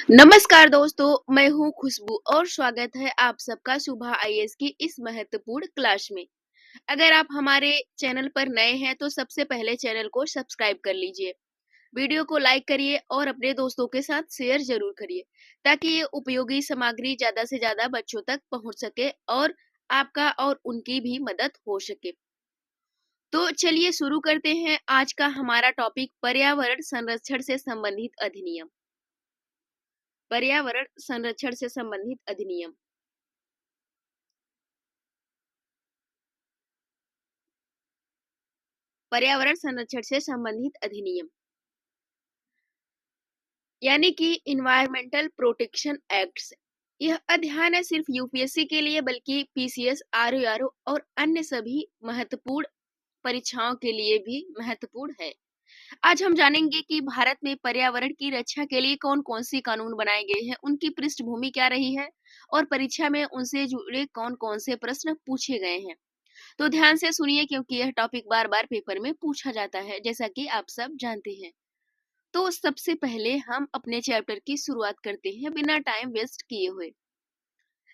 नमस्कार दोस्तों, मैं हूँ खुशबू और स्वागत है आप सबका सुबह आईएएस की इस महत्वपूर्ण क्लास में। अगर आप हमारे चैनल पर नए हैं तो सबसे पहले चैनल को सब्सक्राइब कर लीजिए, वीडियो को लाइक करिए और अपने दोस्तों के साथ शेयर जरूर करिए ताकि ये उपयोगी सामग्री ज्यादा से ज्यादा बच्चों तक पहुंच सके और आपका और उनकी भी मदद हो सके। तो चलिए शुरू करते हैं आज का हमारा टॉपिक पर्यावरण संरक्षण से संबंधित अधिनियम। पर्यावरण संरक्षण से संबंधित अधिनियम। पर्यावरण संरक्षण से संबंधित अधिनियम यानी कि इन्वायरमेंटल प्रोटेक्शन एक्ट्स। यह अध्ययन है सिर्फ यूपीएससी के लिए बल्कि पीसीएस, आरओआरओ और अन्य सभी महत्वपूर्ण परीक्षाओं के लिए भी महत्वपूर्ण है। आज हम जानेंगे कि भारत में पर्यावरण की रक्षा के लिए कौन कौन से कानून बनाए गए हैं, उनकी पृष्ठभूमि क्या रही है और परीक्षा में उनसे जुड़े कौन कौन से प्रश्न पूछे गए हैं। तो ध्यान से सुनिए क्योंकि यह टॉपिक बार बार पेपर में पूछा जाता है, जैसा कि आप सब जानते हैं। तो सबसे पहले हम अपने चैप्टर की शुरुआत करते हैं बिना टाइम वेस्ट किए हुए।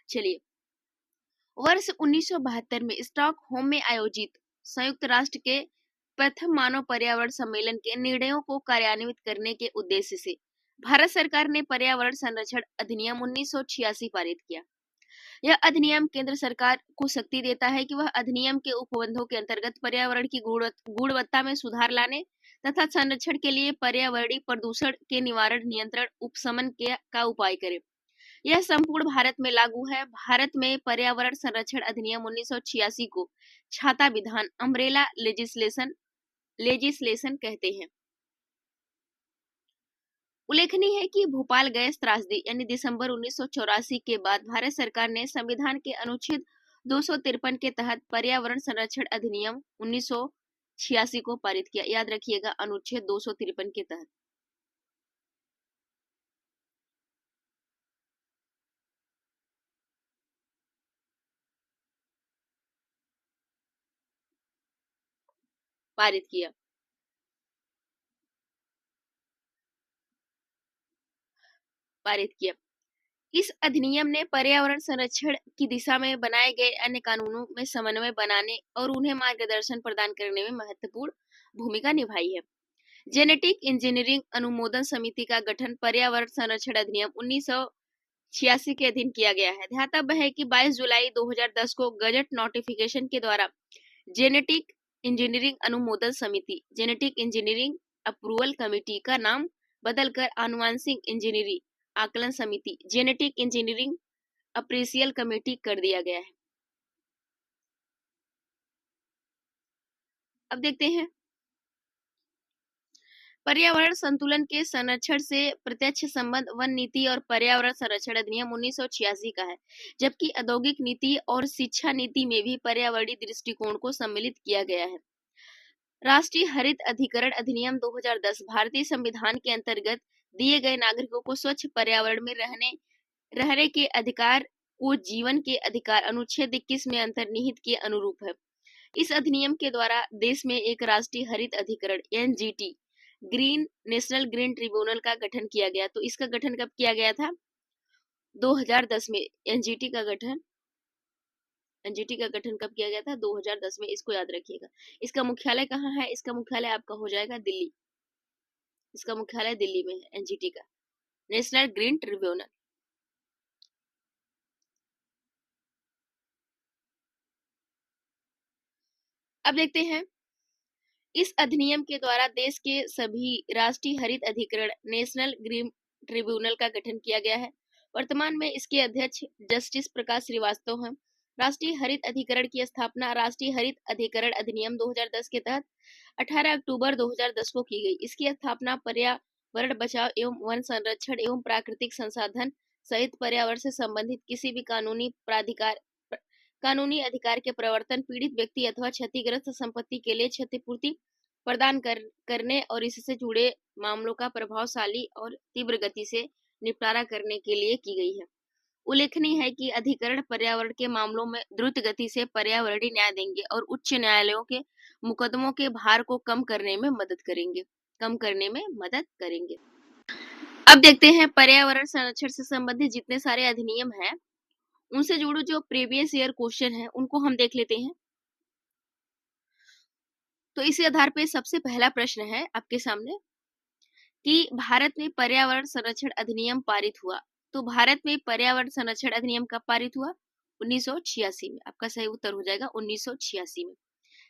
चलिए, वर्ष 1972 में स्टॉकहोम में आयोजित संयुक्त राष्ट्र के प्रथम मानव पर्यावरण सम्मेलन के निर्णयों को कार्यान्वित करने के उद्देश्य से भारत सरकार ने पर्यावरण संरक्षण अधिनियम 1986 पारित किया। यह अधिनियम केंद्र सरकार को शक्ति देता है कि वह अधिनियम के उपबंधों के अंतर्गत पर्यावरण की गुणवत्ता में सुधार लाने तथा संरक्षण के लिए पर्यावरणीय प्रदूषण के निवारण, नियंत्रण, उपशमन का उपाय करे। यह संपूर्ण भारत में लागू है। भारत में पर्यावरण संरक्षण अधिनियम 1986 को छाता विधान, अम्ब्रेला लेजिस्लेशन कहते हैं। उल्लेखनीय है कि भोपाल गैस त्रासदी यानी दिसंबर 1984 के बाद भारत सरकार ने संविधान के अनुच्छेद 253 के तहत पर्यावरण संरक्षण अधिनियम 1986 को पारित किया। याद रखिएगा, अनुच्छेद 253 के तहत पारित किया। इस अधिनियम ने पर्यावरण संरक्षण की दिशा में बनाए गए अन्य कानूनों में समन्वय बनाने और उन्हें मार्गदर्शन प्रदान करने में महत्वपूर्ण भूमिका निभाई है। जेनेटिक इंजीनियरिंग अनुमोदन समिति का गठन पर्यावरण संरक्षण अधिनियम 1986 के अधीन किया गया है। ध्यातव्य है कि 22 जुलाई 2010 को गजट नोटिफिकेशन के द्वारा जेनेटिक इंजीनियरिंग अनुमोदन समिति, जेनेटिक इंजीनियरिंग अप्रूवल कमेटी का नाम बदलकर आनुवांशिक इंजीनियरिंग आकलन समिति, जेनेटिक इंजीनियरिंग अप्रेसियल कमेटी कर दिया गया है। अब देखते हैं, पर्यावरण संतुलन के संरक्षण से प्रत्यक्ष संबंध वन नीति और पर्यावरण संरक्षण अधिनियम 1986 का है, जबकि औद्योगिक नीति और शिक्षा नीति में भी पर्यावरणीय दृष्टिकोण को सम्मिलित किया गया है। राष्ट्रीय हरित अधिकरण अधिनियम 2010 भारतीय संविधान के अंतर्गत दिए गए नागरिकों को स्वच्छ पर्यावरण में रहने के अधिकार को जीवन के अधिकार अनुच्छेद 21 में अंतर्निहित के अनुरूप है। इस अधिनियम के द्वारा देश में एक राष्ट्रीय हरित अधिकरण एनजीटी नेशनल ग्रीन ट्रिब्यूनल का गठन किया गया। तो इसका गठन कब किया गया था? 2010 में। एनजीटी का गठन कब किया गया था? 2010 में। इसको याद रखिएगा। इसका मुख्यालय कहाँ है? इसका मुख्यालय आपका हो जाएगा दिल्ली। इसका मुख्यालय दिल्ली में है एनजीटी का, नेशनल ग्रीन ट्रिब्यूनल। अब देखते हैं, इस अधिनियम के द्वारा देश के सभी राष्ट्रीय हरित अधिकरण नेशनल ग्रीन ट्रिब्यूनल का गठन किया गया है। वर्तमान में इसके अध्यक्ष जस्टिस प्रकाश श्रीवास्तव हैं। राष्ट्रीय हरित अधिकरण की स्थापना राष्ट्रीय हरित अधिकरण अधिनियम 2010 के तहत 18 अक्टूबर 2010 को की गई। इसकी स्थापना पर्यावरण बचाव एवं वन संरक्षण एवं प्राकृतिक संसाधन सहित पर्यावरण से संबंधित किसी भी कानूनी अधिकार के प्रवर्तन, पीड़ित व्यक्ति अथवा क्षतिग्रस्त संपत्ति के लिए क्षतिपूर्ति प्रदान करने और इससे जुड़े मामलों का प्रभावशाली और तीव्र गति से निपटारा करने के लिए की गई है। उल्लेखनीय है कि अधिकरण पर्यावरण के मामलों में द्रुत गति से पर्यावरणीय न्याय देंगे और उच्च न्यायालयों के मुकदमों के भार को कम करने में मदद करेंगे। अब देखते हैं पर्यावरण संरक्षण से संबंधित जितने सारे अधिनियम हैं, उनसे जुड़े जो प्रीवियस ईयर क्वेश्चन हैं, उनको हम देख लेते हैं। तो इसी आधार पे सबसे पहला प्रश्न है आपके सामने कि भारत में पर्यावरण संरक्षण अधिनियम पारित हुआ। तो भारत में पर्यावरण संरक्षण अधिनियम कब पारित हुआ? 1986 में। आपका सही उत्तर हो जाएगा 1986 में।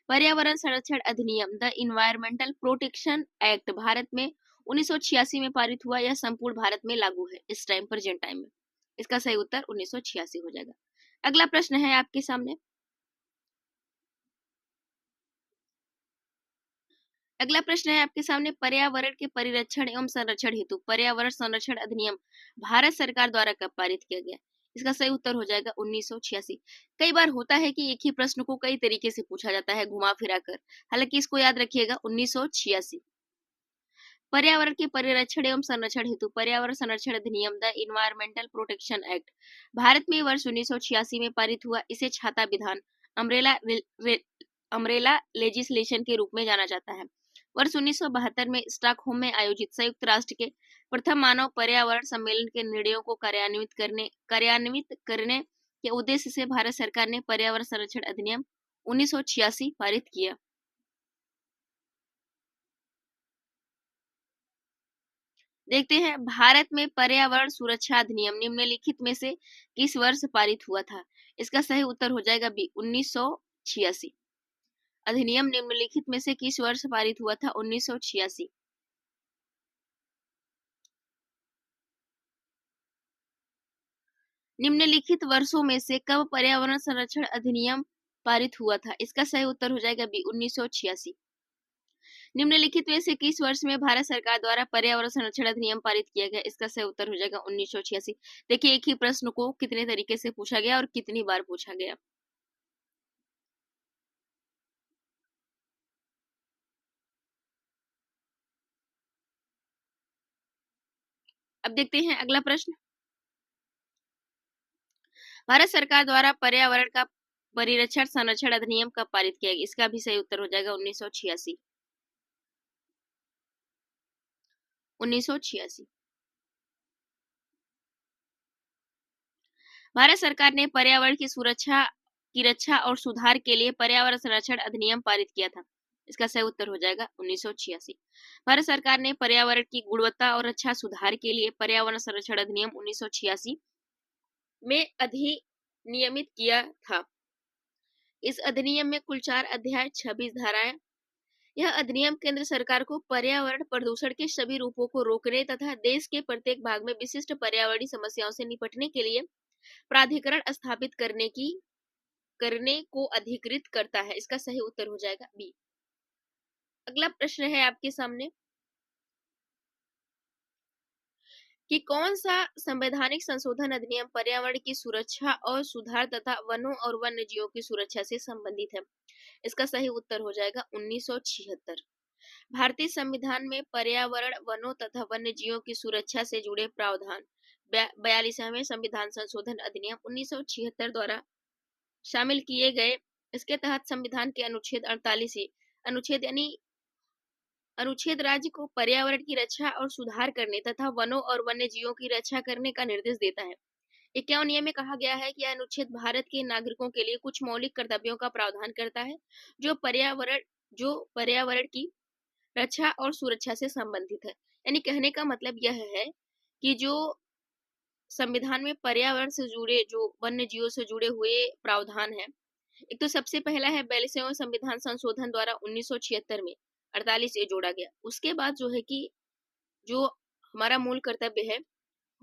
पर्यावरण संरक्षण अधिनियम the environmental protection act Bharat में 1986 में पारित हुआ। यह संपूर्ण भारत में लागू है इस टाइम, प्रेजेंट टाइम में। इसका सही उत्तर 1986 हो जाएगा। अगला प्रश्न है आपके सामने। अगला प्रश्न है आपके सामने, पर्यावरण के परिरक्षण एवं संरक्षण हेतु पर्यावरण संरक्षण अधिनियम भारत सरकार द्वारा कब पारित किया गया? इसका सही उत्तर हो जाएगा 1986। कई बार होता है कि एक ही प्रश्न को कई तरीके से पूछा जाता है, घुमा फिरा कर। हालांकि इसको याद रखिएगा 1986। पर्यावरण के परिरक्षण एवं संरक्षण हेतु पर्यावरण संरक्षण अधिनियम the environmental protection act Bharat में वर्ष 1986 में पारित हुआ। इसे छाता विधान, अम्ब्रेला लेजिस्लेशन के रूप में जाना जाता है। वर्ष 1972 में स्टॉकहोम में आयोजित संयुक्त राष्ट्र के प्रथम मानव पर्यावरण सम्मेलन के निर्णयों को कार्यान्वित करने के उद्देश्य से भारत सरकार ने पर्यावरण संरक्षण अधिनियम 1986 पारित किया। देखते हैं, भारत में पर्यावरण सुरक्षा अधिनियम निम्नलिखित में से किस वर्ष पारित हुआ था? इसका सही उत्तर हो जाएगा बी, 1986। अधिनियम निम्नलिखित में से किस वर्ष पारित हुआ था? 1986। निम्नलिखित वर्षों में से कब पर्यावरण संरक्षण अधिनियम पारित हुआ था? इसका सही उत्तर हो जाएगा बी, 1986। निम्नलिखित में से किस वर्ष में भारत सरकार द्वारा पर्यावरण संरक्षण अधिनियम पारित किया गया? इसका सही उत्तर हो जाएगा 1986। देखिए, एक ही प्रश्न को कितने तरीके से पूछा गया और कितनी बार पूछा गया। अब देखते हैं अगला प्रश्न। भारत सरकार द्वारा पर्यावरण का परिरक्षण संरक्षण अधिनियम कब पारित किया गया? इसका भी सही उत्तर हो जाएगा 1986। 1986। भारत सरकार ने पर्यावरण की रक्षा और सुधार के लिए पर्यावरण संरक्षण अधिनियम पारित किया था। इसका सही उत्तर हो जाएगा 1986। भारत सरकार ने पर्यावरण की गुणवत्ता और रक्षा सुधार के लिए पर्यावरण संरक्षण अधिनियम 1986 में अधिनियमित किया था। इस अधिनियम में कुल 4 अध्याय, 26 धाराएं। यह अधिनियम केंद्र सरकार को पर्यावरण प्रदूषण के सभी रूपों को रोकने तथा देश के प्रत्येक भाग में विशिष्ट पर्यावरणीय समस्याओं से निपटने के लिए प्राधिकरण स्थापित करने को अधिकृत करता है। इसका सही उत्तर हो जाएगा बी। अगला प्रश्न है आपके सामने कि कौन सा संवैधानिक संशोधन अधिनियम पर्यावरण की सुरक्षा और सुधार तथा वनों और वन्य जीवों की सुरक्षा से संबंधित है? इसका सही उत्तर हो जाएगा 1976। भारतीय संविधान में पर्यावरण, वनों तथा वन्य जीवों की सुरक्षा से जुड़े प्रावधान 42वें संविधान संशोधन अधिनियम 1976 द्वारा शामिल किए गए। इसके तहत संविधान के अनुच्छेद 48 अनुच्छेद राज्य को पर्यावरण की रक्षा और सुधार करने तथा वनों और वन्य जीवों की रक्षा करने का निर्देश देता है। 51 में कहा गया है कि यह अनुच्छेद भारत के नागरिकों के लिए कुछ मौलिक कर्तव्यों का प्रावधान करता है जो पर्यावरण की रक्षा और सुरक्षा से संबंधित है। यानी कहने का मतलब यह है कि जो संविधान में पर्यावरण से जुड़े, जो वन्य जीवों से जुड़े हुए प्रावधान है, एक तो सबसे पहला है 42वें संविधान संशोधन द्वारा 1976 में 48 ए जोड़ा गया। उसके बाद जो है कि जो हमारा मूल कर्तव्य है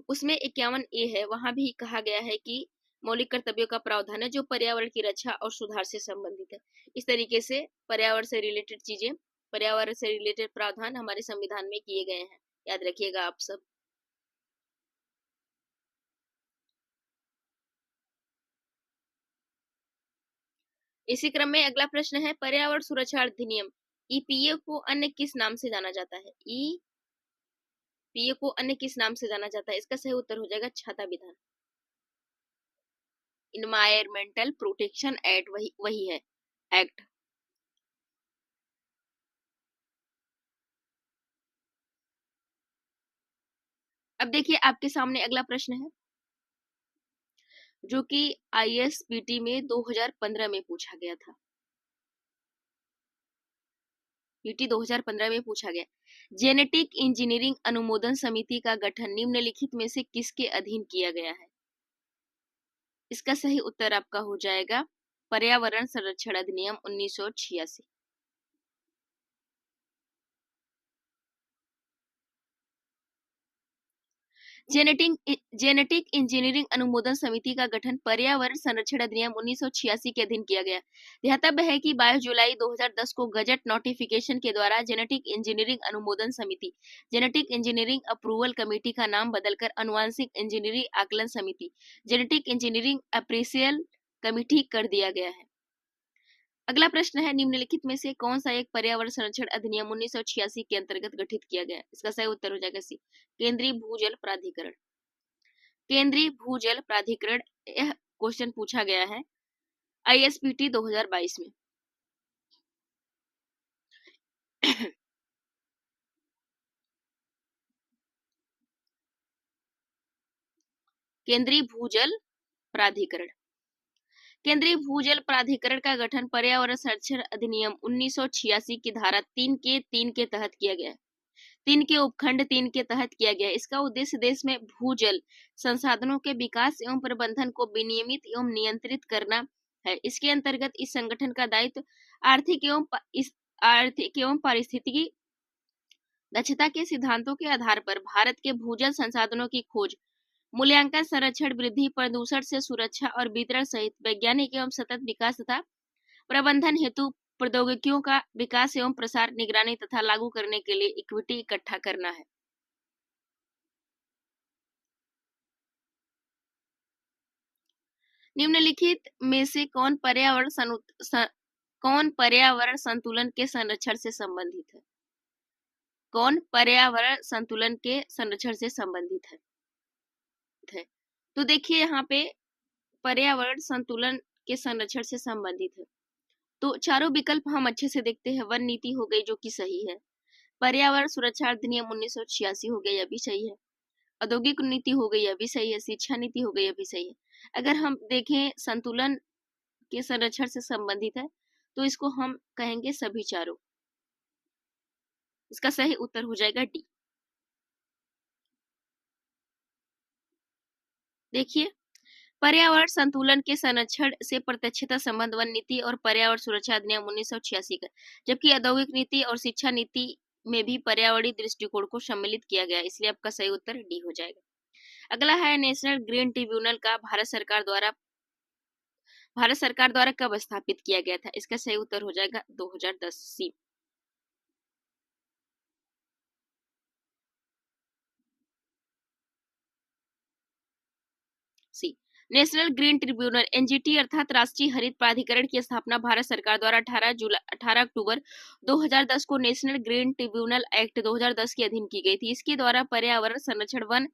उसमें 51 ए है, वहां भी कहा गया है कि मौलिक कर्तव्यों का प्रावधान है जो पर्यावरण की रक्षा और सुधार से संबंधित है। इस तरीके से पर्यावरण से रिलेटेड चीजें, पर्यावरण से रिलेटेड प्रावधान हमारे संविधान में किए गए हैं। याद रखिएगा आप सब। इसी क्रम में अगला प्रश्न है, पर्यावरण सुरक्षा अधिनियम ईपीए को अन्य किस नाम से जाना जाता है? ईपीए को अन्य किस नाम से जाना जाता है? इसका सही उत्तर हो जाएगा छाता विधान। इन्वायरमेंटल प्रोटेक्शन एक्ट वही है एक्ट। अब देखिए आपके सामने अगला प्रश्न है जो कि ISPT में 2015 में पूछा गया था। पीटी 2015 में पूछा गया। जेनेटिक इंजीनियरिंग अनुमोदन समिति का गठन निम्नलिखित में से किसके अधीन किया गया है? इसका सही उत्तर आपका हो जाएगा पर्यावरण संरक्षण अधिनियम 1986। जेनेटिक इंजीनियरिंग अनुमोदन समिति का गठन पर्यावरण संरक्षण अधिनियम 1986 के अधीन किया गया। ध्यातव्य है कि 22 जुलाई 2010 को गजट नोटिफिकेशन के द्वारा जेनेटिक इंजीनियरिंग अनुमोदन समिति जेनेटिक इंजीनियरिंग अप्रूवल कमेटी का नाम बदलकर अनुवांशिक इंजीनियरिंग आकलन समिति जेनेटिक इंजीनियरिंग अप्रेसियल कमेटी कर दिया गया है। अगला प्रश्न है निम्नलिखित में से कौन सा एक पर्यावरण संरक्षण अधिनियम 1986 के अंतर्गत गठित किया गया? इसका सही उत्तर हो जाएगा सी, केंद्रीय भूजल प्राधिकरण। केंद्रीय भूजल प्राधिकरण, यह क्वेश्चन पूछा गया है ISPT 2022 में। केंद्रीय भूजल प्राधिकरण। केंद्रीय भूजल प्राधिकरण का गठन पर्यावरण संरक्षण अधिनियम 1986 की धारा 3 के तहत किया गया है। 3 के उपखंड 3 के तहत किया गया। इसका उद्देश्य देश में भूजल संसाधनों के विकास एवं प्रबंधन को विनियमित एवं नियंत्रित करना है। इसके अंतर्गत इस संगठन का दायित्व आर्थिक एवं पारिस्थितिकी दक्षता के सिद्धांतों के आधार पर भारत के भूजल संसाधनों की खोज, मूल्यांकन, संरक्षण, वृद्धि, प्रदूषण से सुरक्षा और वितरण सहित वैज्ञानिक एवं सतत विकास तथा प्रबंधन हेतु प्रौद्योगिकियों का विकास एवं प्रसार, निगरानी तथा लागू करने के लिए इक्विटी इकट्ठा करना है। निम्नलिखित में से कौन पर्यावरण संतुलन के संरक्षण से संबंधित है? कौन पर्यावरण संतुलन के संरक्षण से संबंधित है? तो देखिए यहाँ पे पर्यावरण संतुलन के संरक्षण से संबंधित है। तो चारों विकल्प हम अच्छे से देखते हैं। वन नीति हो गई जो कि सही है, पर्यावरण सुरक्षा अधिनियम 1986 हो गया, यह भी सही है, औद्योगिक नीति हो गई, यह भी सही है, शिक्षा नीति हो गई, यह भी सही है। अगर हम देखें संतुलन के संरक्षण से संबंधित है तो इसको हम कहेंगे सभी चारों। इसका सही उत्तर हो जाएगा डी। देखिए पर्यावरण संतुलन के संरक्षण से प्रत्यक्षता संबंध वन नीति और पर्यावरण सुरक्षा अधिनियम 1986 का, जबकि औद्योगिक नीति और शिक्षा नीति में भी पर्यावरणीय दृष्टिकोण को सम्मिलित किया गया, इसलिए आपका सही उत्तर डी हो जाएगा। अगला है नेशनल ग्रीन ट्रिब्यूनल का भारत सरकार द्वारा कब स्थापित किया गया था? इसका सही उत्तर हो जाएगा 2010 सी। नेशनल ग्रीन ट्रिब्यूनल NGT अर्थात राष्ट्रीय हरित प्राधिकरण की स्थापना भारत सरकार द्वारा 18 अक्टूबर 2010 को नेशनल ग्रीन ट्रिब्यूनल एक्ट 2010 के अधीन की गई थी। इसके द्वारा पर्यावरण संरक्षण, वन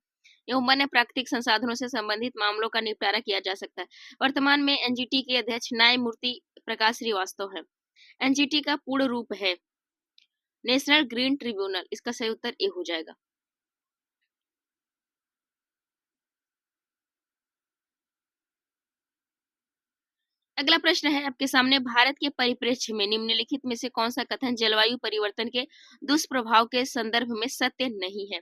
एवं वन्य प्राकृतिक संसाधनों से संबंधित मामलों का निपटारा किया जा सकता है। वर्तमान में NGT के अध्यक्ष न्यायमूर्ति प्रकाश श्रीवास्तव है। NGT का पूर्ण रूप है नेशनल ग्रीन ट्रिब्यूनल। इसका सही उत्तर ए हो जाएगा। अगला प्रश्न है आपके सामने, भारत के परिप्रेक्ष्य में निम्नलिखित में से कौन सा कथन जलवायु परिवर्तन के दुष्प्रभाव के संदर्भ में सत्य नहीं है?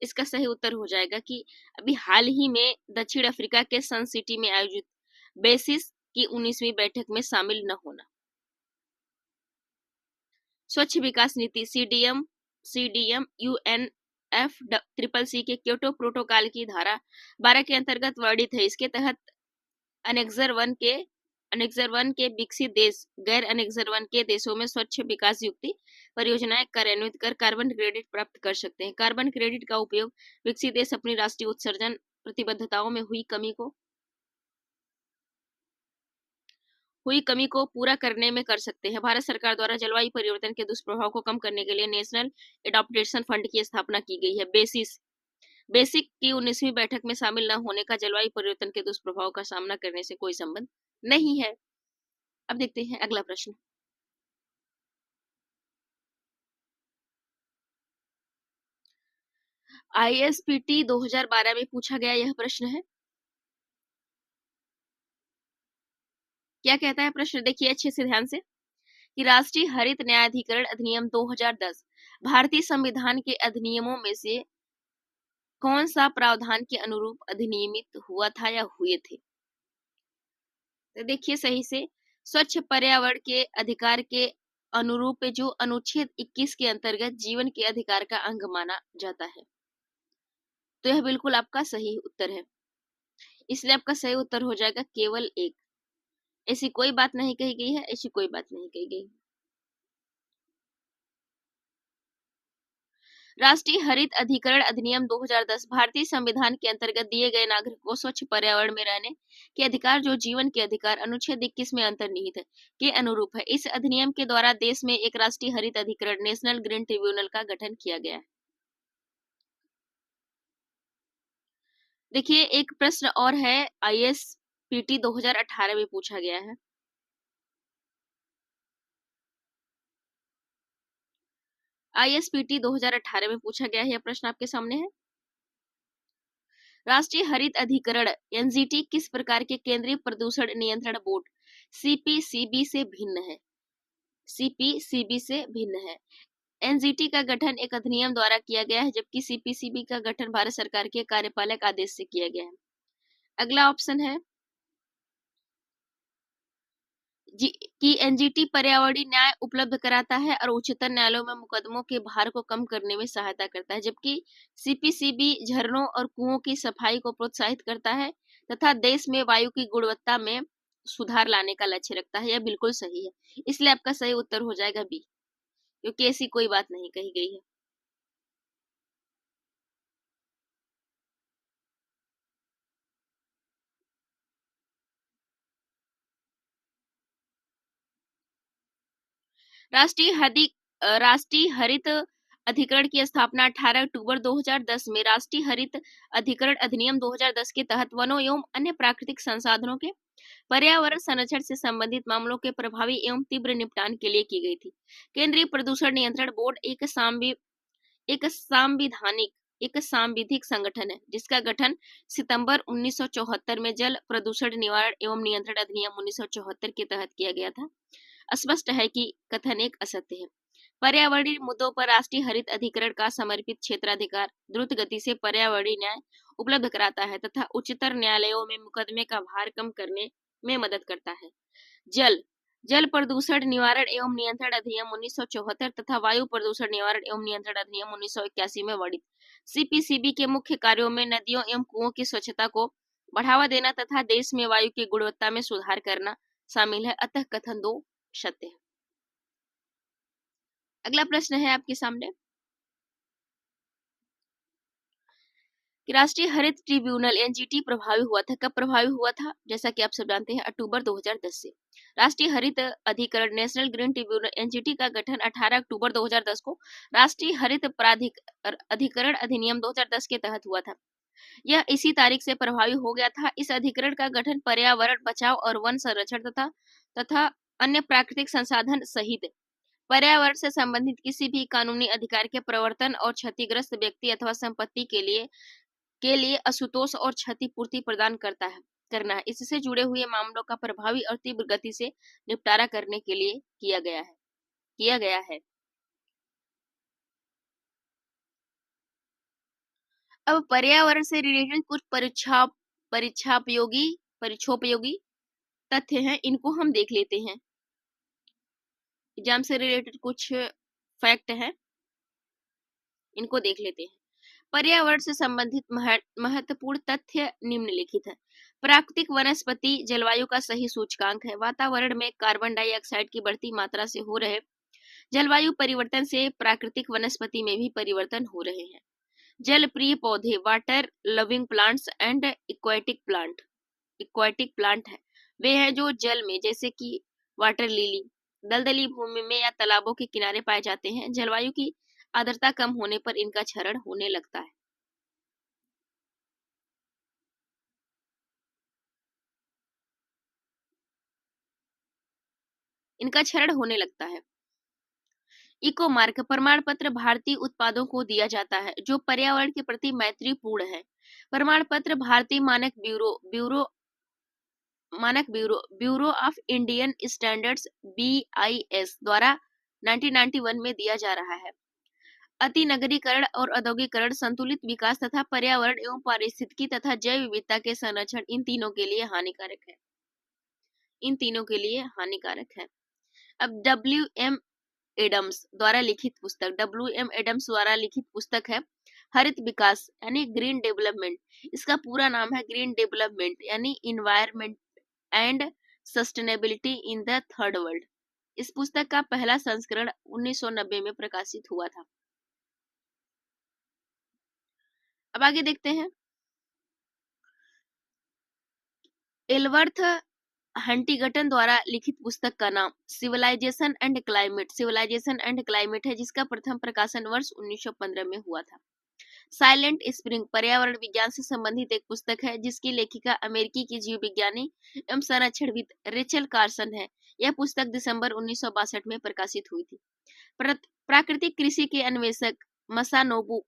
इसका सही उत्तर हो जाएगा कि अभी हाल ही में दक्षिण अफ्रीका के सन सिटी में आयोजित बेसिस की 19वीं बैठक में शामिल न होना। स्वच्छ विकास नीति CDM UNFCCC के क्योटो प्रोटोकॉल की धारा 12 के अंतर्गत वर्णित है। इसके तहत अनेक्सर वन के विकसित देश गैर अनेक्सर वन के देशों में स्वच्छ विकास युक्ति परियोजनाएं कार्यान्वित कर कार्बन क्रेडिट प्राप्त कर सकते हैं। कार्बन क्रेडिट का उपयोग विकसित देश अपनी राष्ट्रीय उत्सर्जन प्रतिबद्धताओं में हुई कमी को पूरा करने में कर सकते हैं। भारत सरकार द्वारा जलवायु परिवर्तन के दुष्प्रभाव को कम करने के लिए नेशनल एडॉप्टेशन फंड की स्थापना की गई है। बेसिक की 19वीं बैठक में शामिल न होने का जलवायु परिवर्तन के दुष्प्रभाव का सामना करने से कोई संबंध नहीं है। अब देखते हैं अगला प्रश्न। ISPT 2012 में पूछा गया यह प्रश्न है। क्या कहता है प्रश्न, देखिए अच्छे से ध्यान से, कि राष्ट्रीय हरित न्यायाधिकरण अधिनियम 2010 भारतीय संविधान के अधिनियमों में से कौन सा प्रावधान के अनुरूप अधिनियमित हुआ था या हुए थे? तो देखिए सही से, स्वच्छ पर्यावरण के अधिकार के अनुरूप जो अनुच्छेद 21 के अंतर्गत जीवन के अधिकार का अंग माना जाता है। तो यह बिल्कुल आपका सही उत्तर है, इसलिए आपका सही उत्तर हो जाएगा केवल एक। ऐसी कोई बात नहीं कही गई है, ऐसी कोई बात नहीं कही गई। राष्ट्रीय हरित अधिकरण अधिनियम 2010 भारतीय संविधान के अंतर्गत दिए गए नागरिक को स्वच्छ पर्यावरण में रहने के अधिकार जो जीवन के अधिकार अनुच्छेद 21 में अंतर्निहित है के अनुरूप है। इस अधिनियम के द्वारा देश में एक राष्ट्रीय हरित अधिकरण नेशनल ग्रीन ट्रिब्यूनल का गठन किया गया है। देखिए एक प्रश्न और है, ISPT 2018 में पूछा गया है। ISPT 2018 में पूछा गया है, यह प्रश्न आपके सामने है। राष्ट्रीय हरित अधिकरण NGT किस प्रकार के केंद्रीय प्रदूषण नियंत्रण बोर्ड CPCB से भिन्न है? CPCB से भिन्न है। NGT का गठन एक अधिनियम द्वारा किया गया है, जबकि CPCB का गठन भारत सरकार के कार्यपालक आदेश से किया गया है। अगला ऑप्शन है कि NGT पर्यावरणीय न्याय उपलब्ध कराता है और उच्चतर न्यायालयों में मुकदमों के भार को कम करने में सहायता करता है, जबकि CPCB झरनों और कुओं की सफाई को प्रोत्साहित करता है तथा देश में वायु की गुणवत्ता में सुधार लाने का लक्ष्य रखता है। यह बिल्कुल सही है, इसलिए आपका सही उत्तर हो जाएगा बी, क्योंकि ऐसी कोई बात नहीं कही गई है। राष्ट्रीय हरित अधिकरण की स्थापना 18 अक्टूबर 2010 में राष्ट्रीय हरित अधिकरण अधिनियम 2010 के तहत वनों एवं अन्य प्राकृतिक संसाधनों के पर्यावरण संरक्षण से संबंधित मामलों के प्रभावी एवं तीव्र निपटान के लिए की गई थी। केंद्रीय प्रदूषण नियंत्रण बोर्ड एक सांविधिक संगठन है, जिसका गठन सितंबर 1974 में जल प्रदूषण निवारण एवं नियंत्रण अधिनियम 1974 के तहत किया गया था। स्पष्ट है कि कथन एक असत्य है। पर्यावरणीय मुद्दों पर राष्ट्रीय हरित अधिकरण का समर्पित क्षेत्राधिकार द्रुत गति से पर्यावरणीय न्याय उपलब्ध कराता है तथा उच्चतर न्यायालयों में मुकदमे का भार कम करने में मदद करता है। जल प्रदूषण निवारण एवं नियंत्रण अधिनियम 1974 तथा वायु प्रदूषण निवारण एवं नियंत्रण अधिनियम 1981 में वर्णित CPCB के मुख्य कार्यों में नदियों एवं कुओं की स्वच्छता को बढ़ावा देना तथा देश में वायु की गुणवत्ता में सुधार करना शामिल है, अतः कथन 2 सत्य है। अगला प्रश्न है आपके सामने कि राष्ट्रीय हरित ट्रिब्यूनल NGT प्रभावी हुआ था। कब प्रभावी हुआ था? जैसा कि आप सब जानते हैं, अक्टूबर 2010 से। राष्ट्रीय हरित अधिकरण नेशनल ग्रीन ट्रिब्यूनल NGT का गठन 18 अक्टूबर 2010 को राष्ट्रीय हरित अधिकरण अधिनियम 2010 के तहत हुआ था। यह इसी तारीख से प्रभावी हो गया था। इस अधिकरण का गठन पर्यावरण बचाव और वन संरक्षण तथा अन्य प्राकृतिक संसाधन सहित पर्यावरण से संबंधित किसी भी कानूनी अधिकार के प्रवर्तन और क्षतिग्रस्त व्यक्ति अथवा संपत्ति के लिए असुतोष और क्षतिपूर्ति प्रदान करना है। इससे जुड़े हुए मामलों का प्रभावी और तीव्र गति से निपटारा करने के लिए किया गया है। अब पर्यावरण से रिलेटेड कुछ परीक्षोपयोगी तथ्य हैं, इनको हम देख लेते हैं। एग्जाम से रिलेटेड कुछ फैक्ट हैं, इनको देख लेते हैं। पर्यावरण से संबंधित महत्वपूर्ण तथ्य निम्नलिखित है। प्राकृतिक वनस्पति जलवायु का सही सूचकांक है। वातावरण में कार्बन डाइऑक्साइड की बढ़ती मात्रा से हो रहे जलवायु परिवर्तन से प्राकृतिक वनस्पति में भी परिवर्तन हो रहे हैं। जल प्रिय पौधे water loving plants and aquatic plant है। वे हैं जो जल में, जैसे कि वाटर लिली, दलदली भूमि में या तालाबों के किनारे पाए जाते हैं। जलवायु की आर्द्रता कम होने पर इनका क्षरण होने लगता है। इको मार्क प्रमाण पत्र भारतीय उत्पादों को दिया जाता है जो पर्यावरण के प्रति मैत्रीपूर्ण है। प्रमाण पत्र भारतीय bureau of Indian standards BIS द्वारा 1991 में दिया जा रहा है। अति नगरीकरण और औद्योगिकरण, संतुलित विकास तथा पर्यावरण एवं पारिस्थितिकी तथा जैव विविधता के संरक्षण इन तीनों के लिए हानिकारक है। अब WM एडम्स द्वारा लिखित पुस्तक है हरित विकास यानी ग्रीन डेवलपमेंट। इसका पूरा नाम है ग्रीन डेवलपमेंट यानी environment and sustainability in the third world. इस पुस्तक का पहला संस्करण 1990 में प्रकाशित हुआ था। अब आगे देखते हैं। एल्वर्थ हंटिंगटन द्वारा लिखित पुस्तक का नाम सिविलाइजेशन एंड क्लाइमेट है, जिसका प्रथम प्रकाशन वर्ष 1915 में हुआ था। साइलेंट स्प्रिंग पर्यावरण विज्ञान से संबंधित एक पुस्तक है जिसकी लेखिका अमेरिकी की जीव विज्ञानी एवं संरक्षणविद रेचल कार्सन है। यह पुस्तक दिसंबर 1962 में प्रकाशित हुई थी। प्राकृतिक कृषि के अन्वेषक मसानोबु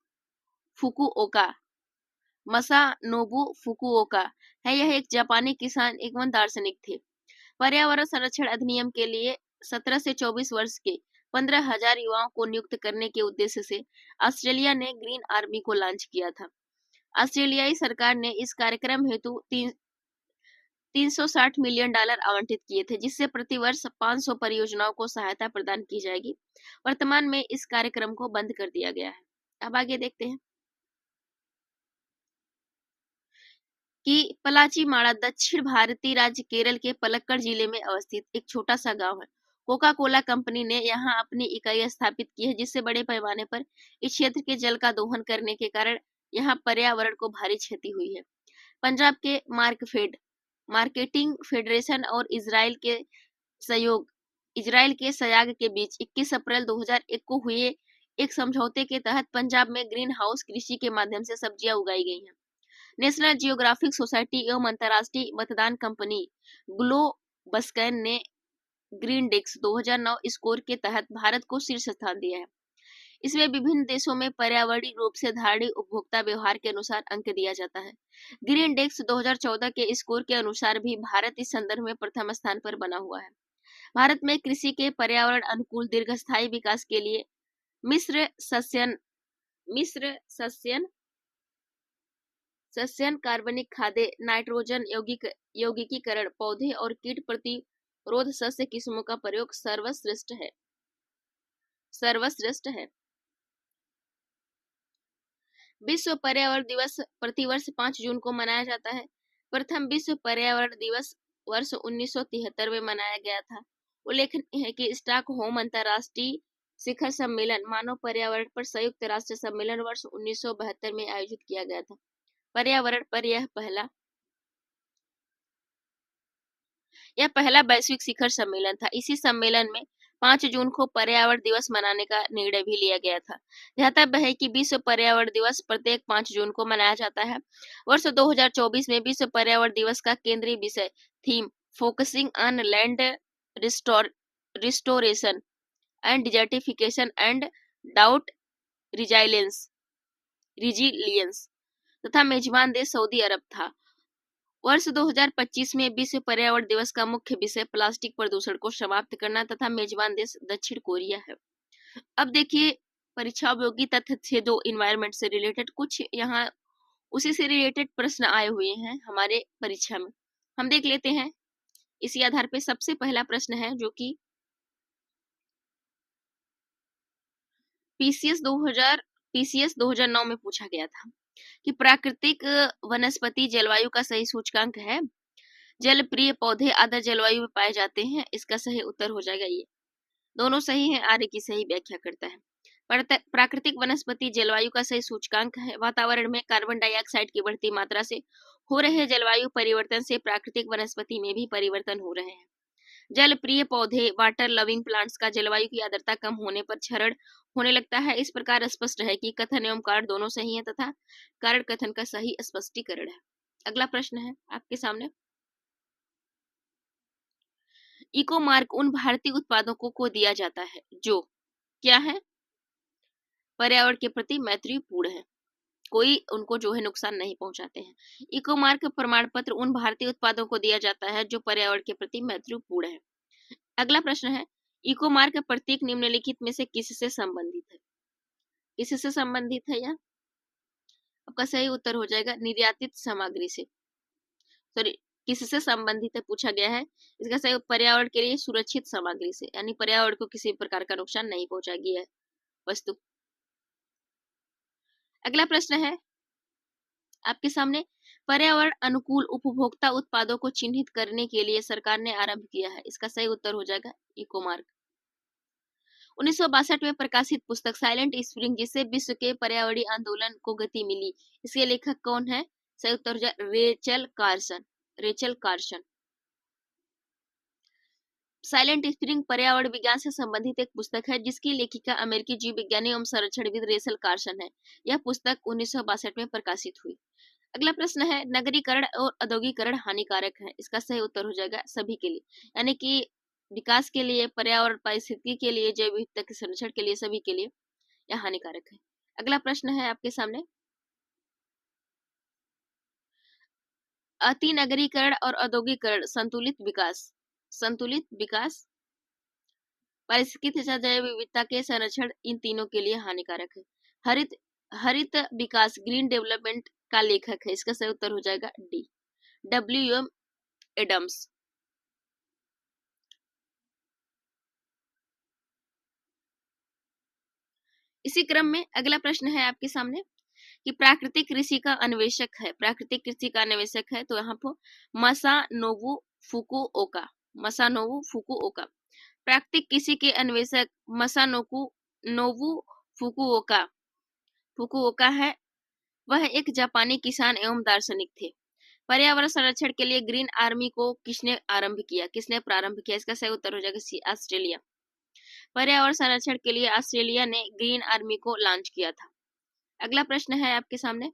फुकुओका है। यह एक जापानी किसान एवं दार्शनिक थे। पर्यावरण संरक्षण अधिनियम के लिए 17 से 24 वर्ष के 15,000 युवाओं को नियुक्त करने के उद्देश्य से ऑस्ट्रेलिया ने ग्रीन आर्मी को लॉन्च किया था। ऑस्ट्रेलियाई सरकार ने इस कार्यक्रम हेतु $360 मिलियन आवंटित किए थे, जिससे प्रतिवर्ष 500 परियोजनाओं को सहायता प्रदान की जाएगी। वर्तमान में इस कार्यक्रम को बंद कर दिया गया है। अब आगे देखते हैं कि पलाचीमाड़ा दक्षिण भारतीय राज्य केरल के पलक्कड़ जिले में अवस्थित एक छोटा सा गांव है। कोका कोला कंपनी ने यहां अपनी इकाई स्थापित की है, जिससे बड़े पैमाने पर इस क्षेत्र के जल का दोहन करने के कारण यहां पर्यावरण को भारी क्षति हुई है। पंजाब के मार्केटिंग फेडरेशन और इजराइल के सयाग के बीच 21 अप्रैल 2001 को हुए एक समझौते के तहत पंजाब में ग्रीन हाउस कृषि के माध्यम से सब्जियां उगाई गई हैं। नेशनल जियोग्राफिक सोसाइटी एवं अंतर्राष्ट्रीय मतदान कंपनी ग्लोबस्कैन ने ग्रीन डेस्क 2009 स्कोर के तहत भारत को शीर्ष स्थान दिया है। इसमें विभिन्न देशों में पर्यावरणीय रूप से धारणीय उपभोक्ता व्यवहार के अनुसार अंक दिया जाता है। ग्रीन डेस्क 2014 के स्कोर के अनुसार भी भारत इस संदर्भ में प्रथम स्थान पर बना हुआ है। भारत में कृषि के पर्यावरण अनुकूल दीर्घस्थायी विकास के लिए मिश्र सस्यन कार्बनिक खाद्य नाइट्रोजन यौगिकीकरण पौधे और कीट प्रतिरोध सस्य किस्मों का प्रयोग सर्वश्रेष्ठ है। विश्व पर्यावरण दिवस प्रतिवर्ष 5 जून को मनाया जाता है। प्रथम विश्व पर्यावरण दिवस वर्ष 1973 में मनाया गया था। उल्लेखनीय है कि स्टॉकहोम अंतर्राष्ट्रीय शिखर सम्मेलन मानव पर्यावरण पर संयुक्त राष्ट्र सम्मेलन वर्ष 1972 में आयोजित किया गया था। पर्यावरण पर यह पहला वैश्विक शिखर सम्मेलन था। इसी सम्मेलन में 5 जून को पर्यावरण दिवस मनाने का निर्णय भी लिया गया था। ध्यातव्य है कि विश्व पर्यावरण दिवस प्रत्येक 5 जून को मनाया जाता है। वर्ष 2024 में विश्व पर्यावरण दिवस का केंद्रीय विषय theme focusing on land restoration and desertification and doubt resilience तथा मेजबान देश सऊदी अरब था। वर्ष 2025 में विश्व पर्यावरण दिवस का मुख्य विषय प्लास्टिक प्रदूषण को समाप्त करना तथा मेजबान देश दक्षिण कोरिया है। अब देखिए परीक्षा उपयोगी तथ्य से जो इन्वायरमेंट से रिलेटेड कुछ यहाँ उसी से रिलेटेड प्रश्न आए हुए हैं हमारे परीक्षा में, हम देख लेते हैं। इसी आधार पे सबसे पहला प्रश्न है जो कि पीसीएस 2009 में पूछा गया था कि प्राकृतिक वनस्पति जलवायु का सही सूचकांक है। जलप्रिय पौधे आर्द्र जलवायु में पाए जाते हैं। इसका सही उत्तर हो जाएगा ये। दोनों सही हैं, आर्य की सही व्याख्या करता है। प्राकृतिक वनस्पति जलवायु का सही सूचकांक है। वातावरण में कार्बन डाइऑक्साइड की बढ़ती मात्रा से हो रहे जलवायु परिवर्तन से प्राकृतिक वनस्पति में भी परिवर्तन हो रहे हैं। जल प्रिय पौधे वाटर लविंग प्लांट्स का जलवायु की आर्द्रता कम होने पर क्षरण होने लगता है। इस प्रकार स्पष्ट है कि कथन एवं कारण दोनों सही है तथा कारण कथन का सही स्पष्टीकरण है। अगला प्रश्न है आपके सामने। इको मार्क उन भारतीय उत्पादों को दिया जाता है जो क्या है? पर्यावरण के प्रति मैत्रीपूर्ण है, कोई उनको जो है नुकसान नहीं पहुंचाते हैं। इको मार्क प्रमाण पत्र उन भारतीय उत्पादों को दिया जाता है जो पर्यावरण के प्रति मैत्रीपूर्ण है। अगला प्रश्न है, इको मार्क प्रतीक निम्नलिखित में से किससे संबंधित है? किससे संबंधित है यह? आपका सही उत्तर हो जाएगा निर्यातित सामग्री से। सॉरी, किससे संबंधित है पूछा गया है। इसका सही पर्यावरण के लिए सुरक्षित सामग्री से, यानी पर्यावरण को किसी प्रकार का नुकसान नहीं पहुंचाएगी यह वस्तु। अगला प्रश्न है आपके सामने, पर्यावरण अनुकूल उपभोक्ता उत्पादों को चिन्हित करने के लिए सरकार ने आरंभ किया है। इसका सही उत्तर हो जाएगा इको मार्क। 1962 में प्रकाशित पुस्तक साइलेंट स्प्रिंग, जिससे विश्व के पर्यावरणीय आंदोलन को गति मिली, इसके लेखक कौन है? सही उत्तर हो जाएगा Rachel Carson. Rachel Carson. Silent spring पर्यावरण विज्ञान से संबंधित एक पुस्तक है जिसकी लेखिका अमेरिकी जीव विज्ञानी एवं संरक्षणविद रेचल कार्सन है। यह पुस्तक 1962 में प्रकाशित हुई। अगला प्रश्न है, नगरीकरण और औद्योगिकरण हानिकारक है। इसका सही उत्तर हो जाएगा सभी के लिए, यानी कि विकास के लिए, पर्यावरण पारिस्थितिकी के लिए, जैव विविधता के संरक्षण के लिए, सभी के लिए यह हानिकारक है। अगला प्रश्न है आपके सामने, अति नगरीकरण और औद्योगिकरण संतुलित विकास पारिस्थितिकी तथा जैव विविधता के संरक्षण, इन तीनों के लिए हानिकारक है। हरित हरित विकास ग्रीन डेवलपमेंट का लेखक है। इसका सही उत्तर हो जाएगा डी, डब्ल्यू.एम. एडम्स। इसी क्रम में अगला प्रश्न है आपके सामने कि प्राकृतिक कृषि का अन्वेषक है। प्राकृतिक कृषि का अन्वेषक है तो यहाँ पर मसानोबु फुकुओका। प्राकृतिक कृषि के अन्वेषक नोबु फुकुओका है। वह एक जापानी किसान एवं दार्शनिक थे। पर्यावरण संरक्षण के लिए ग्रीन आर्मी को किसने प्रारंभ किया? इसका सही उत्तर हो जाएगा सी, ऑस्ट्रेलिया। पर्यावरण संरक्षण के लिए ऑस्ट्रेलिया ने ग्रीन आर्मी को लॉन्च किया था। अगला प्रश्न है आपके सामने,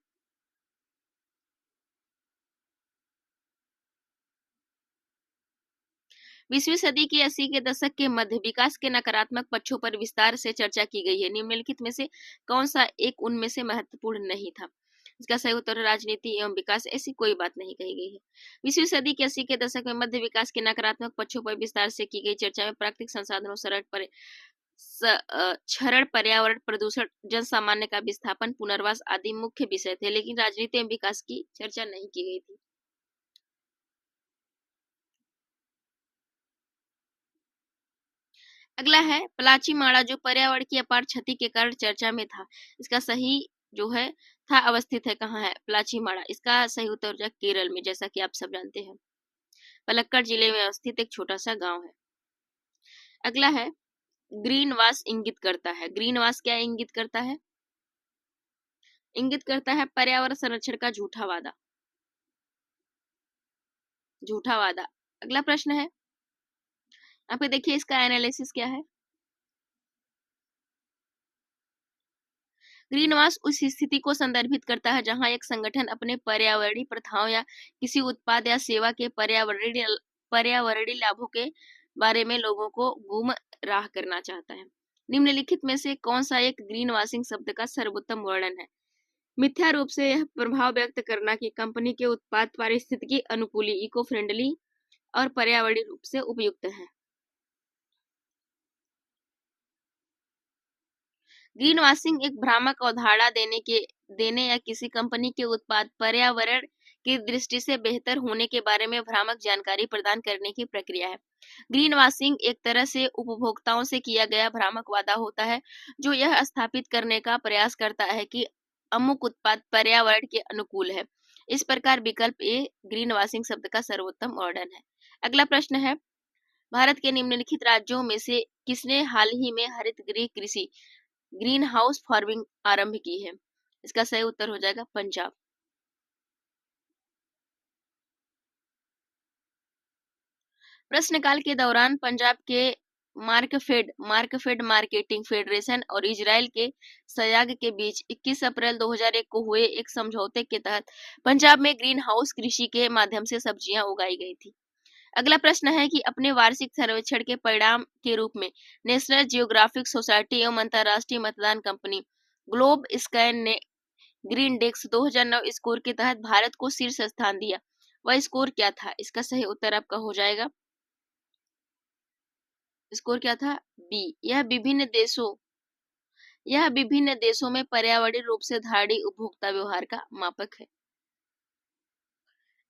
बीसवीं सदी की 80 के दशक के मध्य विकास के नकारात्मक पक्षों पर विस्तार से चर्चा की गई है। निम्नलिखित में से कौन सा एक उनमें से महत्वपूर्ण नहीं था? इसका सही उत्तर राजनीति एवं विकास, ऐसी कोई बात नहीं कही गई है। 20वीं सदी के 80 के दशक में मध्य विकास के नकारात्मक पक्षों पर विस्तार से की गई चर्चा में प्राकृतिक संसाधनों क्षरण, पर्यावरण प्रदूषण, जन सामान्य का विस्थापन, पुनर्वास आदि मुख्य विषय थे, लेकिन राजनीति एवं विकास की चर्चा नहीं की गई थी। अगला है पलाची माड़ा, जो पर्यावरण की अपार क्षति के कारण चर्चा में था। इसका सही जो है था अवस्थित है कहाँ है? पलाची माड़ा। इसका सही उत्तर है केरल में, जैसा कि आप सब जानते हैं। पलक्कड़ जिले में अवस्थित एक छोटा सा गांव है। अगला है ग्रीन वाश इंगित करता है। ग्रीन वाश क्या इंगित करता है? इंगित करता है पर्यावरण संरक्षण का झूठा वादा। अगला प्रश्न है, यहाँ पे देखिए इसका एनालिसिस क्या है। ग्रीनवास उस स्थिति को संदर्भित करता है जहां एक संगठन अपने पर्यावरणीय प्रथाओं या किसी उत्पाद या सेवा के पर्यावरणीय लाभों के बारे में लोगों को गुमराह करना चाहता है। निम्नलिखित में से कौन सा एक ग्रीन वाशिंग शब्द का सर्वोत्तम वर्णन है? मिथ्या रूप से यह प्रभाव व्यक्त करना कि कंपनी के उत्पाद पारिस्थितिकी अनुकूली, इको फ्रेंडली और पर्यावरणीय रूप से उपयुक्त है। ग्रीन वॉशिंग एक भ्रामक अवधारणा देने या किसी कंपनी के उत्पाद पर्यावरण की दृष्टि से बेहतर होने के बारे में भ्रामक जानकारी प्रदान करने की प्रक्रिया है। ग्रीन वॉशिंग एक तरह से उपभोक्ताओं से किया गया भ्रामक वादा होता है जो यह स्थापित करने का प्रयास करता है कि अमुक उत्पाद पर्यावरण के अनुकूल है। इस प्रकार विकल्प ए ग्रीन वॉशिंग शब्द का सर्वोत्तम वर्णन है। अगला प्रश्न है, भारत के निम्नलिखित राज्यों में से किसने हाल ही में हरित गृह कृषि ग्रीन हाउस फार्मिंग आरंभ की है? इसका सही उत्तर हो जाएगा पंजाब। प्रश्नकाल के दौरान पंजाब के मार्कफेड मार्केटिंग फेडरेशन और इजराइल के सयाग के बीच 21 अप्रैल 2001 को हुए एक समझौते के तहत पंजाब में ग्रीन हाउस कृषि के माध्यम से सब्जियां उगाई गई थी। अगला प्रश्न है कि अपने वार्षिक सर्वेक्षण के परिणाम के रूप में नेशनल जियोग्राफिक सोसाइटी एवं अंतरराष्ट्रीय मतदान कंपनी ग्लोब स्कैन ने ग्रीन डेस्क 2009 स्कोर के तहत भारत को शीर्ष स्थान दिया। वह स्कोर क्या था? इसका सही उत्तर आपका हो जाएगा, स्कोर क्या था? बी। यह विभिन्न देशों में पर्यावरणीय रूप से धारणीय उपभोक्ता व्यवहार का मापक है।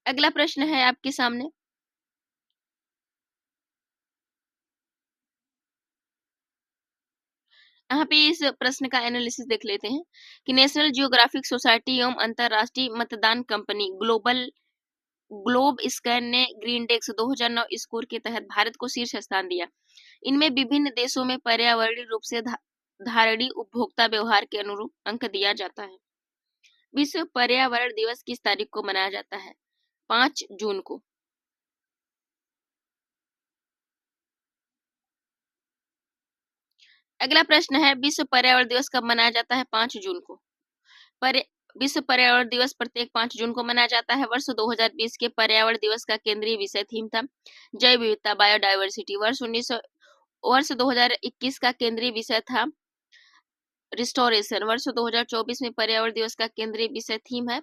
अगला प्रश्न है आपके सामने, यहाँ पे इस प्रश्न का एनालिसिस देख लेते हैं कि नेशनल जियोग्राफिक सोसाइटी एवं अंतरराष्ट्रीय मतदान कंपनी ग्लोब स्कैन ने ग्रीन डेस्क 2009 स्कोर के तहत भारत को शीर्ष स्थान दिया। इनमें विभिन्न देशों में पर्यावरणीय रूप से धारणीय उपभोक्ता व्यवहार के अनुरूप अंक दिया जाता है। विश्व पर्यावरण दिवस किस तारीख को मनाया जाता है? 5 जून को। अगला प्रश्न है, विश्व पर्यावरण दिवस कब मनाया जाता है? 5 जून को। विश्व पर्यावरण दिवस प्रत्येक 5 जून को मनाया जाता है। वर्ष 2020 के पर्यावरण दिवस का केंद्रीय विषय थीम था जैव विविधता, बायोडायवर्सिटी। वर्ष 2021 का केंद्रीय विषय था रिस्टोरेशन। वर्ष 2024 में पर्यावरण दिवस का केंद्रीय विषय थीम है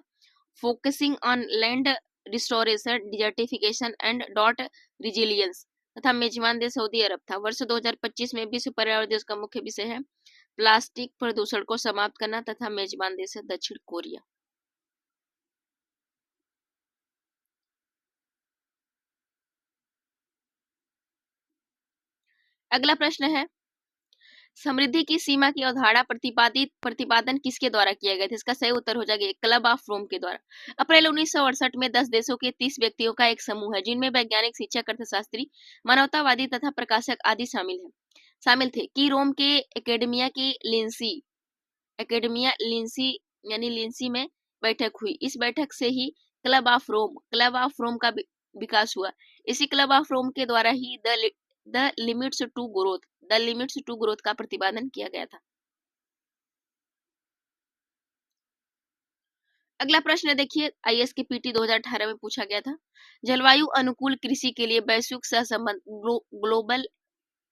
focusing on land restoration, desertification and dot resilience तथा मेजबान देश सऊदी अरब था। वर्ष 2025 में विश्व पर्यावरण दिवस का मुख्य विषय है प्लास्टिक प्रदूषण को समाप्त करना तथा मेजबान देश है दक्षिण कोरिया। अगला प्रश्न है, समृद्धि की सीमा की अवधारणा प्रतिपादन किसके द्वारा किया गया था? इसका सही उत्तर हो जाएगा क्लब ऑफ रोम के द्वारा। अप्रैल 1968 में 10 देशों के 30 व्यक्तियों का एक समूह है जिनमें वैज्ञानिक, शिक्षक, अर्थशास्त्री, मानवतावादी तथा प्रकाशक आदि शामिल थे कि रोम के एकेडमिया लिंसी में बैठक हुई। इस बैठक से ही क्लब ऑफ रोम का विकास हुआ। इसी क्लब ऑफ रोम के द्वारा ही द लिमिट्स टू ग्रोथ का प्रतिपादन किया गया था। अगला प्रश्न देखिए, आईएएस के पीटी 2018 में पूछा गया था। जलवायु अनुकूल कृषि के लिए वैश्विक सहसंबंध global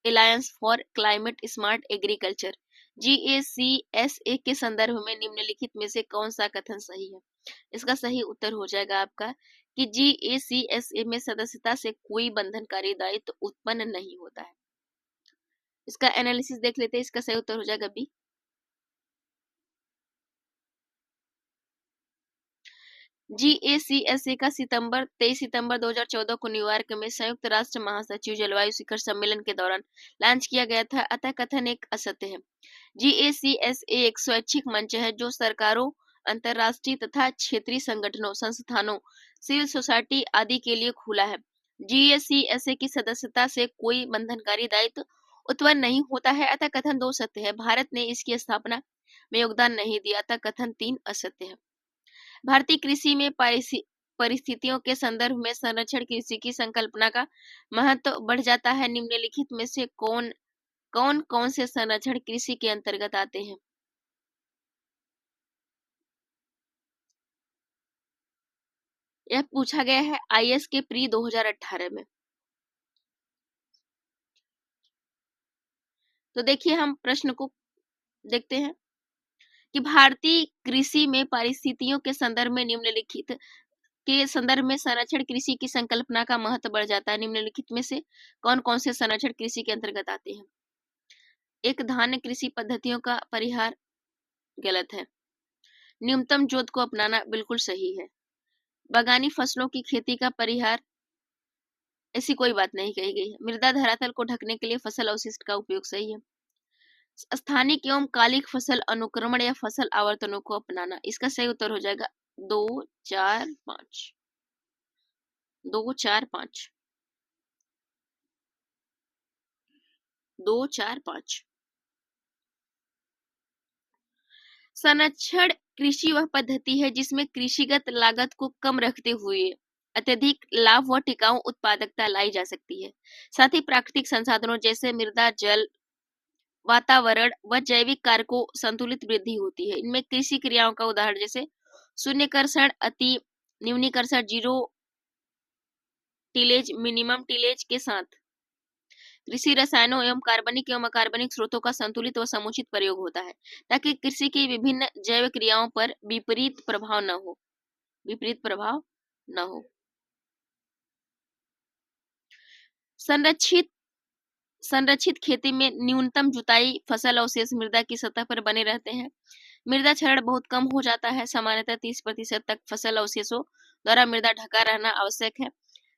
alliance for climate smart agriculture GACSA के संदर्भ में निम्नलिखित में से कौन सा कथन सही है? इसका सही उत्तर हो जाएगा आपका कि GACSA में सदस्यता से कोई बंधनकारी दायित्व उत्पन्न नहीं होता है। इसका एनालिसिस देख लेते हैं, इसका सही उत्तर हो जाएगा बी। GACSA का 23 सितंबर 2014 को न्यूयॉर्क में संयुक्त राष्ट्र महासचिव जलवायु शिखर सम्मेलन के दौरान लॉन्च किया गया था, अतः कथन एक असत्य है। GACSA एक स्वैच्छिक मंच है जो सरकारों, अंतरराष्ट्रीय तथा क्षेत्रीय संगठनों, संस्थानों, सिविल सोसाइटी आदि के लिए खुला है। GACSA की सदस्यता से कोई बंधनकारी दायित्व उत्पन्न नहीं होता है, अतः कथन 2 सत्य है। भारत ने इसकी स्थापना में योगदान नहीं दिया, अतः कथन 3 असत्य है। भारतीय कृषि में परिस्थितियों के संदर्भ में संरक्षण कृषि की संकल्पना का महत्व बढ़ जाता है। निम्नलिखित में से कौन से संरक्षण कृषि के अंतर्गत आते हैं? यह पूछा गया है आईएएस के प्री 2018 में। तो देखिए, हम प्रश्न को देखते हैं कि भारतीय कृषि में परिस्थितियों के संदर्भ में निम्नलिखित के संदर्भ में संरक्षण कृषि की संकल्पना का महत्व बढ़ जाता है। निम्नलिखित में से कौन से संरक्षण कृषि के अंतर्गत आते हैं? एक, धान्य कृषि पद्धतियों का परिहार गलत है। न्यूनतम जोत को अपनाना बिल्कुल सही है। बागानी फसलों की खेती का परिहार, ऐसी कोई बात नहीं कही गई है। मृदा धरातल को ढकने के लिए फसल अवशिष्ट का उपयोग सही है। स्थानिक एवं कालिक फसल अनुक्रमण या फसल आवर्तनों को अपनाना, इसका सही उत्तर हो जाएगा 2, 4, 5। 2, 4, 5। 2, 4, 5। संरक्षण कृषि वह पद्धति है जिसमें कृषिगत लागत को कम रखते हुए अत्यधिक लाभ व टिकाऊ उत्पादकता लाई जा सकती है। साथ ही प्राकृतिक संसाधनों जैसे मृदा, जल, वातावरण व जैविक कारकों संतुलित वृद्धि होती है। इनमें कृषि क्रियाओं का उदाहरण जैसे शून्यकर्षण, अति न्यूनीकर्षण, जीरो टिलेज, मिनिमम टिलेज के साथ कृषि रसायनों एवं कार्बनिक एवं अकार्बनिक स्रोतों का संतुलित व समुचित प्रयोग होता है ताकि कृषि की विभिन्न जैव क्रियाओं पर विपरीत प्रभाव न हो। संरक्षित संरक्षित खेती में न्यूनतम जुताई, फसल अवशेष मृदा की सतह पर बने रहते हैं। मृदा क्षरण बहुत कम हो जाता है। सामान्यतः 30% तक फसल अवशेषों द्वारा मृदा ढका रहना आवश्यक है।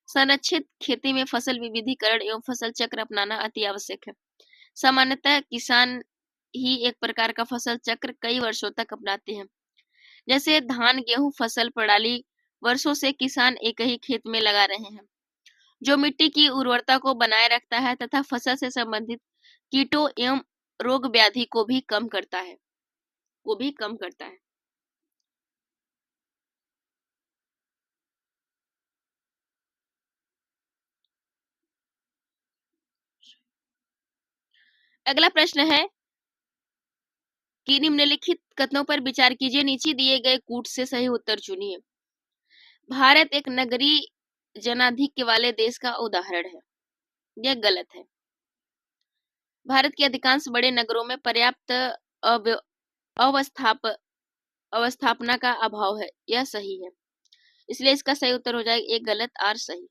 संरक्षित खेती में फसल विविधीकरण एवं फसल चक्र अपनाना अति आवश्यक है। सामान्यतः किसान ही एक प्रकार का फसल चक्र कई वर्षों तक अपनाते हैं। जैसे धान गेहूं फसल प्रणाली वर्षों से किसान एक ही खेत में लगा रहे हैं, जो मिट्टी की उर्वरता को बनाए रखता है तथा फसल से संबंधित कीटों एवं रोग व्याधि को भी कम करता है। अगला प्रश्न है कि निम्नलिखित कथनों पर विचार कीजिए, नीचे दिए गए कूट से सही उत्तर चुनिए। भारत एक नगरीय जनाधिक्य वाले देश का उदाहरण है। यह गलत है। भारत के अधिकांश बड़े नगरों में पर्याप्त अवस्थापना का अभाव है। यह सही है। इसलिए इसका सही उत्तर हो जाएगा एक गलत और सही।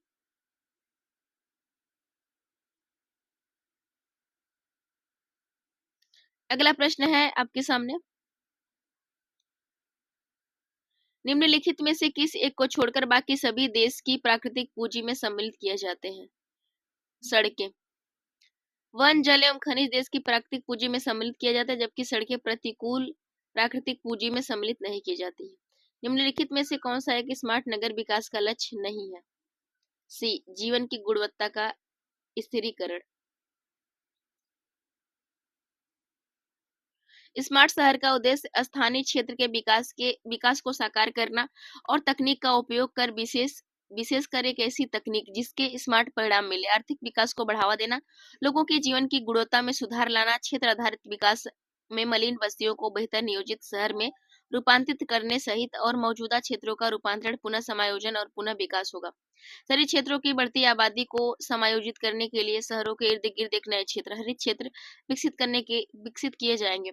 अगला प्रश्न है आपके सामने, निम्नलिखित में से किस एक को छोड़कर बाकी सभी देश की प्राकृतिक पूंजी में सम्मिलित किए जाते हैं? सड़कें। वन, जल एवं खनिज देश की प्राकृतिक पूंजी में सम्मिलित किया जाता है, जबकि सड़कें प्रतिकूल प्राकृतिक पूंजी में सम्मिलित नहीं की जाती है। निम्नलिखित में से कौन सा एक स्मार्ट नगर विकास का लक्ष्य नहीं है? सी, जीवन की गुणवत्ता का स्थिरीकरण। स्मार्ट शहर का उद्देश्य स्थानीय क्षेत्र के विकास को साकार करना और तकनीक का उपयोग कर विशेषकर एक ऐसी तकनीक जिसके स्मार्ट परिणाम मिले, आर्थिक विकास को बढ़ावा देना, लोगों के जीवन की गुणवत्ता में सुधार लाना, क्षेत्र आधारित विकास में मलिन बस्तियों को बेहतर नियोजित शहर में रूपांतरित करने सहित और मौजूदा क्षेत्रों का रूपांतरण, पुनः समायोजन और पुनः विकास होगा। शहरी क्षेत्रों की बढ़ती आबादी को समायोजित करने के लिए शहरों के इर्द गिर्द एक नए क्षेत्र, हरित क्षेत्र विकसित किए जाएंगे।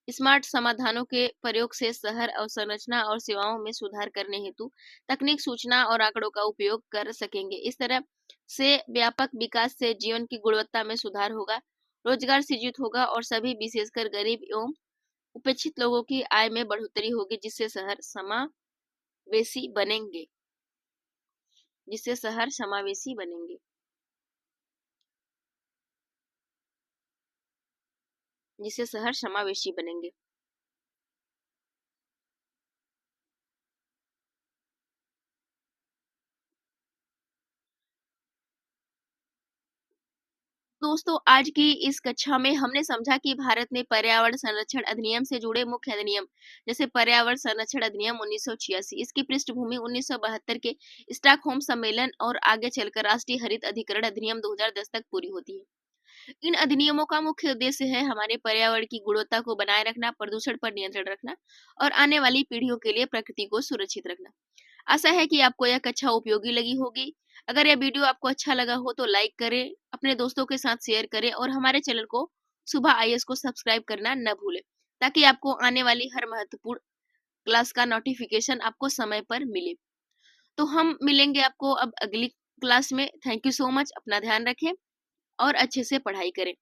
स्मार्ट समाधानों के प्रयोग से शहर अवसंरचना और सेवाओं में सुधार करने हेतु तकनीक, सूचना और आंकड़ों का उपयोग कर सकेंगे। इस तरह से व्यापक विकास से जीवन की गुणवत्ता में सुधार होगा, रोजगार सृजित होगा और सभी विशेषकर गरीब एवं उपेक्षित लोगों की आय में बढ़ोतरी होगी, जिससे शहर समावेशी बनेंगे। जिससे शहर समावेशी बनेंगे। दोस्तों, आज की इस कक्षा में हमने समझा कि भारत में पर्यावरण संरक्षण अधिनियम से जुड़े मुख्य अधिनियम, जैसे पर्यावरण संरक्षण अधिनियम 1986, इसकी पृष्ठभूमि 1972 के स्टॉकहोम सम्मेलन और आगे चलकर राष्ट्रीय हरित अधिकरण अधिनियम 2010 तक पूरी होती है। इन अधिनियमों का मुख्य उद्देश्य है हमारे पर्यावरण की गुणवत्ता को बनाए रखना, प्रदूषण पर नियंत्रण रखना और आने वाली पीढ़ियों के लिए प्रकृति को सुरक्षित रखना। आशा है कि आपको यह कक्षा उपयोगी लगी होगी। अगर यह वीडियो आपको अच्छा लगा हो तो लाइक करें, अपने दोस्तों के साथ शेयर करें और हमारे चैनल को सुबह आईएएस को सब्सक्राइब करना न भूलें, ताकि आपको आने वाली हर महत्वपूर्ण क्लास का नोटिफिकेशन आपको समय पर मिले। तो हम मिलेंगे आपको अब अगली क्लास में। Thank you so much. अपना ध्यान रखें और अच्छे से पढ़ाई करें।